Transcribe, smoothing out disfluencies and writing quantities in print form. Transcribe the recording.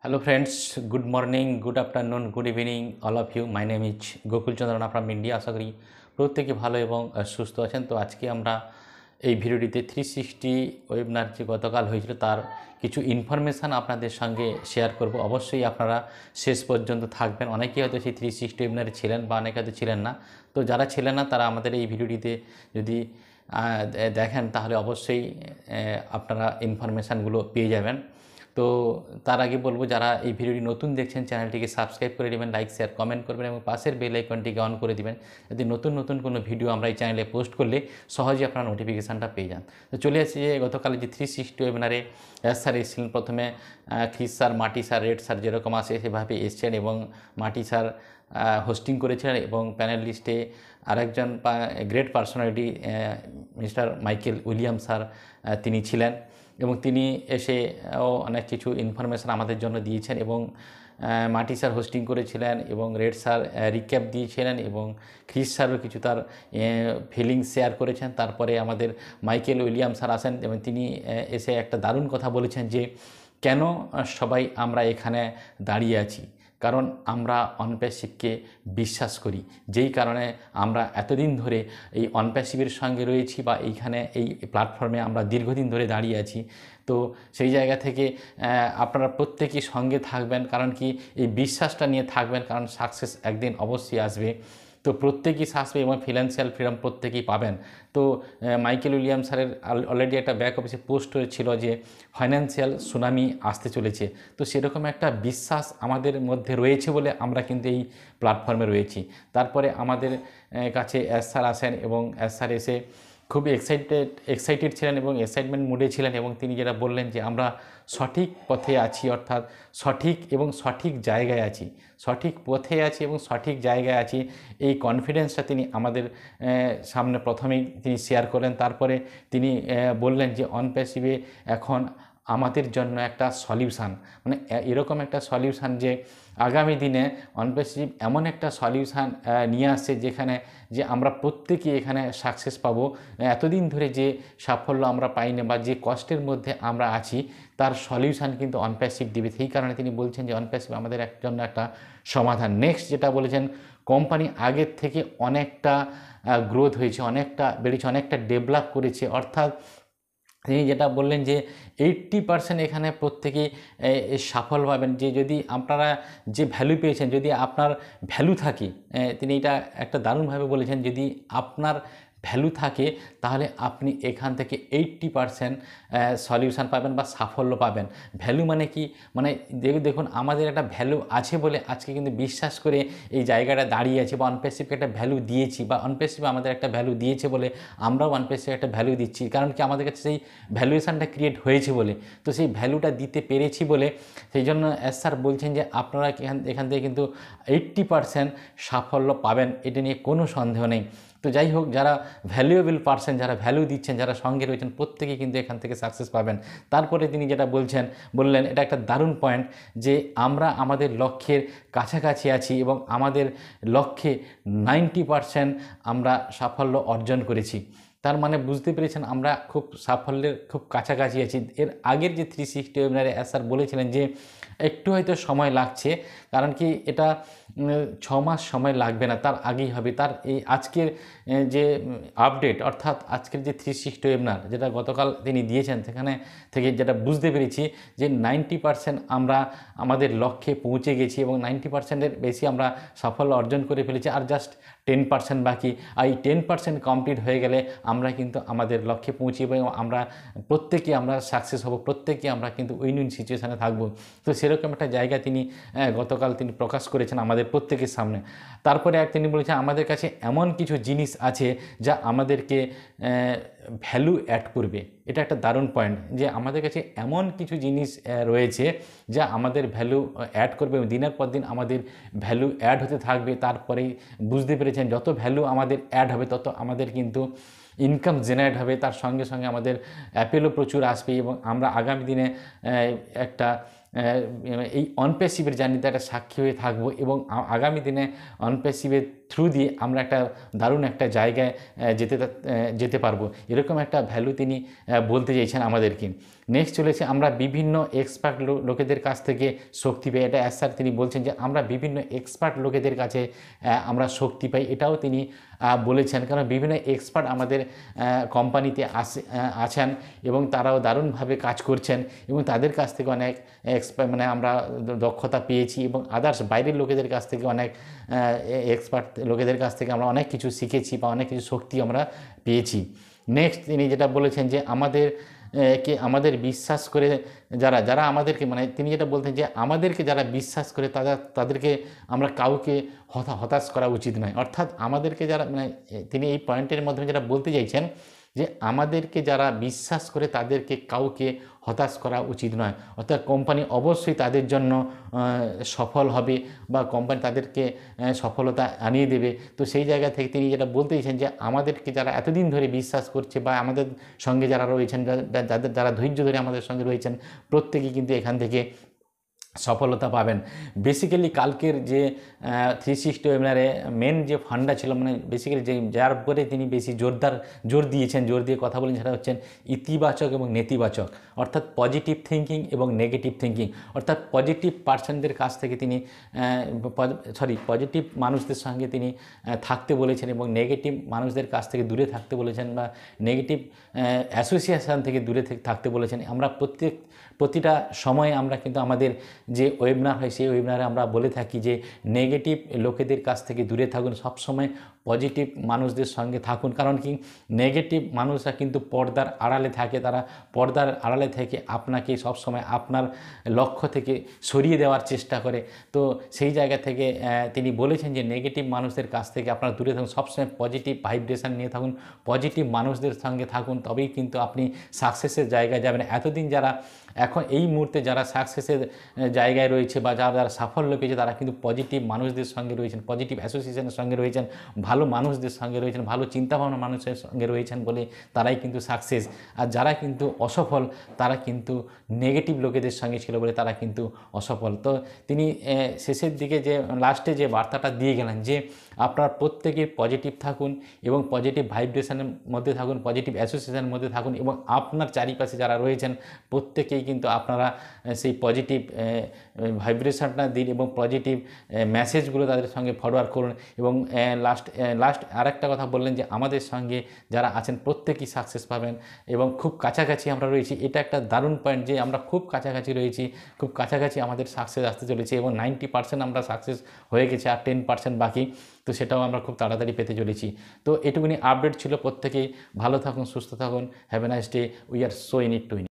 Hello friends, good morning, good afternoon, good evening all of you. My name is Gokul Chandran from India. আশা করি প্রত্যেকে ভালো এবং সুস্থ আছেন। তো আজকে আমরা এই ভিডিওটিতে 360 ওয়েবিনার যে গতকাল হয়েছিল তার কিছু ইনফরমেশান আপনাদের সঙ্গে শেয়ার করব। অবশ্যই আপনারা শেষ পর্যন্ত থাকবেন। অনেকেই হয়তো সেই 360 ওয়েবিনারে ছিলেন বা অনেকে হয়তো ছিলেন না। তো যারা ছিলেন না তারা আমাদের এই ভিডিওটিতে যদি দেখেন তাহলে অবশ্যই আপনারা ইনফরমেশানগুলো পেয়ে যাবেন। তো তার আগে বলবো যারা এই ভিডিওটি নতুন দেখছেন চ্যানেলটিকে সাবস্ক্রাইব করে দেবেন, লাইক শেয়ার কমেন্ট করবেন এবং পাশের বেল আইকনটিকে অন করে দিবেন যাতে নতুন নতুন কোনো ভিডিও আমরা এই চ্যানেলে পোস্ট করলে সহজেই আপনারা নোটিফিকেশানটা পেয়ে যান। তো চলে আসছি যে গতকালে যে 360 ওয়েবিনারে স্যার এসেছিলেন। প্রথমে খ্রিস স্যার, মাটি স্যার, রেড স্যার যেরকম আসে সেভাবে এসছেন এবং মাটি স্যার হোস্টিং করেছিলেন এবং প্যানেল লিস্টে আরেকজন great personality mister Michael William sir তিনি ছিলেন এবং তিনি এসেও অনেক কিছু ইনফরমেশান আমাদের জন্য দিয়েছেন এবং মাটি স্যার হোস্টিং করেছিলেন এবং রেড স্যার রিক্যাপ দিয়েছিলেন এবং খ্রিস স্যারও কিছু তার ফিলিংস শেয়ার করেছেন। তারপরে আমাদের মাইকেল উইলিয়াম স্যার আসেন এবং তিনি এসে একটা দারুণ কথা বলেছেন যে কেন সবাই আমরা এখানে দাঁড়িয়ে আছি, কারণ আমরা অনপ্যাসিভকে বিশ্বাস করি, যেই কারণে আমরা এতদিন ধরে এই অনপ্যাসিভের সঙ্গে রয়েছি বা এইখানে এই প্ল্যাটফর্মে আমরা দীর্ঘদিন ধরে দাঁড়িয়ে আছি। তো সেই জায়গা থেকে আপনারা প্রত্যেকেই সঙ্গে থাকবেন, কারণ কি এই বিশ্বাসটা নিয়ে থাকবেন, কারণ সাকসেস একদিন অবশ্যই আসবে। তো প্রত্যেকেই আসবে এবং ফিনান্সিয়াল ফ্রিডম প্রত্যেকেই পাবেন। তো মাইকেল উইলিয়াম স্যারের অলরেডি একটা ব্যাক অফিসে পোস্ট হয়েছিল যে ফাইন্যান্সিয়াল সুনামি আসতে চলেছে। তো সেরকম একটা বিশ্বাস আমাদের মধ্যে রয়েছে বলে আমরা কিন্তু এই প্ল্যাটফর্মে রয়েছি। তারপরে আমাদের কাছে এস স্যার আসেন এবং এস স্যার এসে খুবই এক্সাইটেড ছিলেন এবং এক্সাইটমেন্ট মুডে ছিলেন এবং তিনি যেটা বললেন যে আমরা সঠিক পথে আছি, অর্থাৎ সঠিক এবং সঠিক জায়গায় আছি, সঠিক পথে আছি এবং সঠিক জায়গায় আছি, এই কনফিডেন্সটা তিনি আমাদের সামনে প্রথমেই তিনি শেয়ার করলেন। তারপরে তিনি বললেন যে অনপ্যাসিভে এখন আমাদের জন্য একটা সলিউশান, মানে এরকম একটা সলিউশান যে আগামী দিনে অনপ্যাসিভ এমন একটা সলিউশান নিয়ে আসছে যেখানে যে আমরা প্রত্যেকেই এখানে সাকসেস পাবো। এতদিন ধরে যে সাফল্য আমরা পাইনি বা যে কষ্টের মধ্যে আমরা আছি তার সলিউশান কিন্তু অনপ্যাসিভ দিবে। সেই কারণে তিনি বলছেন যে অনপ্যাসিভ আমাদের জন্য একটা সমাধান। নেক্সট যেটা বলেছেন, কোম্পানি আগের থেকে অনেকটা গ্রোথ হয়েছে, অনেকটা বেড়েছে, অনেকটা ডেভেলপ করেছে। অর্থাৎ তিনি যেটা বললেন যে 80% এখানে প্রত্যেকেই সাফল্য পাবেন। যে যদি আপনারা যে ভ্যালু পেয়েছেন, যদি আপনার ভ্যালু থাকে, তিনি এটা একটা দারুণভাবে বলেছেন, যদি আপনার ভ্যালু থাকে তাহলে আপনি এখান থেকে 80% সলিউশান পাবেন বা সাফল্য পাবেন। ভ্যালু মানে কি, মানে দেখুন আমাদের একটা ভ্যালু আছে বলে আজকে কিন্তু বিশ্বাস করে এই জায়গাটা দাঁড়িয়ে আছে বা অনপ্যাসিভকে একটা ভ্যালু দিয়েছি বা অনপ্যাসিভ আমাদের একটা ভ্যালু দিয়েছে বলে আমরাও অনপ্যাসিভকে একটা ভ্যালু দিচ্ছি, কারণ কি আমাদের কাছে সেই ভ্যালুয়েশানটা ক্রিয়েট হয়েছে বলে। তো সেই ভ্যালুটা দিতে পেরেছি বলে সেই জন্য এস স্যার বলছেন যে আপনারা এখান থেকে কিন্তু 80% সাফল্য পাবেন, এটা নিয়ে কোনো সন্দেহ নেই। তো যাই হোক, যারা ভ্যালুয়েবল পারসন, যারা ভ্যালু দিচ্ছেন, যারা সঙ্গে রয়েছেন প্রত্যেকেই কিন্তু এখান থেকে সাকসেস পাবেন। তারপরে তিনি যেটা বললেন এটা একটা দারুণ পয়েন্ট যে আমরা আমাদের লক্ষ্যের কাছাকাছি আছি এবং আমাদের লক্ষ্যে 90% আমরা সাফল্য অর্জন করেছি। তার মানে বুঝতে পেরেছেন আমরা খুব সাফল্যের খুব কাছাকাছি আছি। এর আগের যে 360 ওয়েবিনারে স্যার বলেছিলেন যে একটু হয়তো সময় লাগছে, কারণ কি এটা 6 মাস সময় লাগবে না, তার আগেই হবে। তার এই আজকের যে আপডেট, অর্থাৎ আজকের যে 360 ওয়েবিনার যেটা গতকাল তিনি দিয়েছেন, সেখানে থেকে যেটা বুঝতে পেরেছি যে 90% আমরা আমাদের লক্ষ্যে পৌঁছে গেছি এবং 90%-এর বেশি আমরা সাফল্য অর্জন করে ফেলেছি, আর জাস্ট 10% বাকি। আর এই 10% কমপ্লিট হয়ে গেলে আমরা কিন্তু আমাদের লক্ষ্যে পৌঁছব এবং আমরা প্রত্যেকেই আমরা সাকসেস হব, প্রত্যেকেই আমরা কিন্তু উইন উইন সিচুয়েশানে থাকবো। তো সেরকম একটা জায়গা তিনি গতকাল তিনি প্রকাশ করেছেন আমাদের প্রত্যেকের সামনে। তারপরে তিনি বলেছেন আমাদের কাছে এমন কিছু জিনিস আছে যা আমাদেরকে ভ্যালু অ্যাড করবে। এটা একটা দারুণ পয়েন্ট যে আমাদের কাছে এমন কিছু জিনিস রয়েছে যা আমাদের ভ্যালু অ্যাড করবে এবং দিনের পর দিন আমাদের ভ্যালু অ্যাড হতে থাকবে। তারপরেই বুঝতে পেরেছেন যত ভ্যালু আমাদের অ্যাড হবে তত আমাদের কিন্তু ইনকাম জেনারেট হবে, তার সঙ্গে সঙ্গে আমাদের অ্যাপেলও প্রচুর আসবে এবং আমরা আগামী দিনে একটা এই অনপ্যাসিভের জার্নিতে একটা সাক্ষী হয়ে থাকবো এবং আগামী দিনে অনপ্যাসিভের থ্রু দিয়ে আমরা একটা দারুণ একটা জায়গায় যেতে পারবো, এরকম একটা ভ্যালু তিনি বলতে চাইছেন আমাদেরকে। নেক্সট চলেছে আমরা বিভিন্ন এক্সপার্ট লোকেদের কাছ থেকে শক্তি পাই। এটা স্যার তিনি বলছেন যে আমরা বিভিন্ন এক্সপার্ট লোকেদের কাছে আমরা শক্তি পাই, এটাও তিনি বলেছেন। কারণ বিভিন্ন এক্সপার্ট আমাদের কোম্পানিতে আছেন এবং তারাও দারুণভাবে কাজ করছেন এবং তাদের কাছ থেকে অনেক মানে আমরা দক্ষতা পেয়েছি এবং আদার্স বাইরের লোকেদের কাছ থেকে অনেক এক্সপার্ট লোকেদের কাছ থেকে আমরা অনেক কিছু শিখেছি বা অনেক কিছু শক্তি আমরা পেয়েছি। নেক্সট তিনি যেটা বলেছেন যে আমাদের বিশ্বাস করে যারা আমাদেরকে, মানে তিনি যেটা বলতেন যে আমাদেরকে যারা বিশ্বাস করে তাদেরকে আমরা কাউকে হতাশ করা উচিত নয়। অর্থাৎ আমাদেরকে যারা, মানে তিনি এই পয়েন্টের মাধ্যমে যেটা বলতে চাইছেন যে আমাদেরকে যারা বিশ্বাস করে তাদেরকে কাউকে হতাশ করা উচিত নয়। অর্থাৎ কোম্পানি অবশ্যই তাদের জন্য সফল হবে বা কোম্পানি তাদেরকে সফলতা আনিয়ে দেবে। তো সেই জায়গা থেকে তিনি যেটা বলতে চাইছেন যে আমাদেরকে যারা এতদিন ধরে বিশ্বাস করছে বা আমাদের সঙ্গে যারা রয়েছেন, যারা ধৈর্য ধরে আমাদের সঙ্গে রয়েছেন, প্রত্যেকেই কিন্তু এখান থেকে সফলতা পাবেন। বেসিক্যালি কালকের যে 360 ওয়েবিনারে মেন যে ফান্ডা ছিল, মানে বেসিক্যালি যার উপরে তিনি বেশি জোর দিয়ে কথা বলেন, সেটা হচ্ছেন ইতিবাচক এবং নেতিবাচক, অর্থাৎ পজিটিভ থিঙ্কিং এবং নেগেটিভ থিঙ্কিং। অর্থাৎ পজিটিভ পার্সনদের কাছ থেকে তিনি পজিটিভ মানুষদের সঙ্গে তিনি থাকতে বলেছেন এবং নেগেটিভ মানুষদের কাছ থেকে দূরে থাকতে বলেছেন বা নেগেটিভ অ্যাসোসিয়েশন থেকে দূরে থাকতে বলেছেন। আমরা প্রতিটা সময়ে আমরা কিন্তু আমাদের যে ওয়েবিনার হয় সেই ওয়েবিনারে আমরা বলে থাকি যে নেগেটিভ লোকেদের কাছ থেকে দূরে থাকুন, সবসময় পজিটিভ মানুষদের সঙ্গে থাকুন। কারণ কি, নেগেটিভ মানুষরা কিন্তু পর্দার আড়ালে থাকে, তারা পর্দার আড়ালে থেকে আপনাকে সবসময় আপনার লক্ষ্য থেকে সরিয়ে দেওয়ার চেষ্টা করে। তো সেই জায়গা থেকে তিনি বলেছেন যে নেগেটিভ মানুষদের কাছ থেকে আপনারা দূরে থাকুন, সবসময় পজিটিভ ভাইব্রেশন নিয়ে থাকুন, পজিটিভ মানুষদের সঙ্গে থাকুন, তবেই কিন্তু আপনি সাকসেসের জায়গায় যাবেন। এতদিন যারা এখন এই মুহূর্তে যারা সাকসেসের জায়গায় রয়েছে বা যারা সাফল্য পেয়েছে, তারা কিন্তু পজিটিভ মানুষদের সঙ্গে রয়েছেন, পজিটিভ অ্যাসোসিয়েশনের সঙ্গে রয়েছেন, ভালো মানুষদের সঙ্গে রয়েছেন, ভালো চিন্তাভাবনা মানুষের সঙ্গে রয়েছেন বলে তারাই কিন্তু সাকসেস। আর যারা কিন্তু অসফল, তারা কিন্তু নেগেটিভ লোকেদের সঙ্গে ছিল বলে তারা কিন্তু অসফল। তো তিনি শেষের দিকে যে লাস্টে যে বার্তাটা দিয়ে গেলেন যে আপনারা প্রত্যেকে পজিটিভ থাকুন এবং পজিটিভ ভাইব্রেশনের মধ্যে থাকুন, পজিটিভ অ্যাসোসিয়েশনের মধ্যে থাকুন এবং আপনার চারিপাশে যারা রয়েছেন প্রত্যেকেই কিন্তু আপনারা সেই পজিটিভ ভাইব্রেশনটা দিন এবং পজিটিভ মেসেজগুলো তাদের সঙ্গে ফরওয়ার্ড করুন। এবং লাস্ট আরেকটা কথা বললেন যে আমাদের সঙ্গে যারা আছেন প্রত্যেকেই সাকসেস পাবেন এবং খুব কাছাকাছি আমরা রয়েছি। এটা একটা দারুণ পয়েন্ট যে আমরা খুব কাছাকাছি রয়েছি, খুব কাছাকাছি আমাদের সাকসেস আসতে চলেছে এবং 90% আমরা সাকসেস হয়ে গেছে, আর 10% বাকি। তো সেটাও আমরা খুব তাড়াতাড়ি পেতে চলেছি। তো এটুকুনি আপডেট ছিল। প্রত্যেকেই ভালো থাকুন, সুস্থ থাকুন। Have a nice day. We are so in it to in.